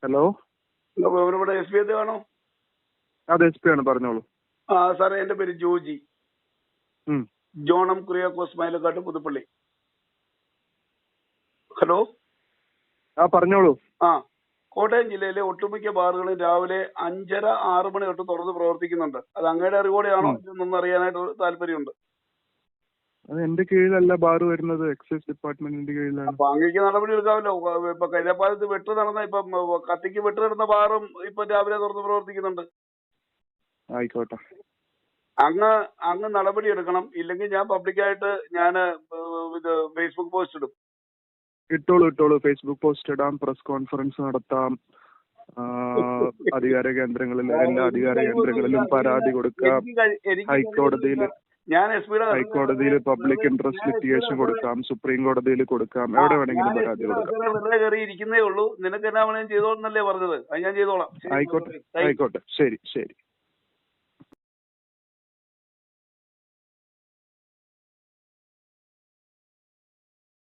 Hello, ഇവിടെ S P ആണോ? അതെ, എസ് പി ആണ്, പറഞ്ഞോളൂ. സാറേ, എന്റെ പേര് ജോജി. ജോണം കുര്യാക്കോസ് മൈലക്കാട്ട്, പുതുപ്പള്ളി. ഹലോ, പറഞ്ഞോളൂ. കോട്ടയം ജില്ലയിലെ ഒട്ടുമിക്ക ബാറുകളും രാവിലെ 5:30, 6 മണി തൊട്ട് തുറന്ന് പ്രവർത്തിക്കുന്നുണ്ട്. അത് അങ്ങയുടെ അറിവോടെയാണോ എന്നൊന്ന് അറിയാനായിട്ട് താല്പര്യമുണ്ട്. അത് എന്റെ കീഴിലല്ല ബാർ വരുന്നത്, എക്സൈസ് ഡിപ്പാർട്ട്മെന്റിന്റെ കീഴിലാണ്. അപ്പൊ അങ്ങേക്ക് നടപടി എടുക്കാമല്ലോ. ഇപ്പൊ കഴിഞ്ഞപാലത്ത് വെട്ട് നടന്ന, ഇപ്പൊ കത്തിക്ക് വെട്ട് നടന്ന ബാറും ഇപ്പൊ രാവിലെ തുറന്ന് പ്രവർത്തിക്കുന്നുണ്ട്. ആയിക്കോട്ടെ. അങ്ങ് നടപടി എടുക്കണം. ഇല്ലെങ്കിൽ ഞാൻ പബ്ലിക്കായിട്ട് ഇത് ഫേസ്ബുക്ക് പോസ്റ്റ് ഇടും. ഇട്ടോളൂ. ഫേസ്ബുക്ക് പോസ്റ്റ് ഇടാം, പ്രസ് കോൺഫറൻസ് നടത്താം, അധികാര കേന്ദ്രങ്ങളിൽ, എല്ലാ അധികാര കേന്ദ്രങ്ങളിലും പരാതി കൊടുക്കാം, ഹൈക്കോടതിയിൽ പബ്ലിക് ഇൻട്രസ്റ്റ് ലിറ്റിഗേഷൻ കൊടുക്കാം, സുപ്രീം കോടതിയിൽ കൊടുക്കാം, എവിടെ വേണമെങ്കിലും പരാതി കൊടുക്കാം. വെറുതെ കയറി ഇരിക്കുന്നേ ഉള്ളൂ. നിനക്ക് എന്നാ വേണമെങ്കിലും ചെയ്തോളന്നല്ലേ പറഞ്ഞത്. അത് ഞാൻ ചെയ്തോളാം. ആയിക്കോട്ടെ, ശരി.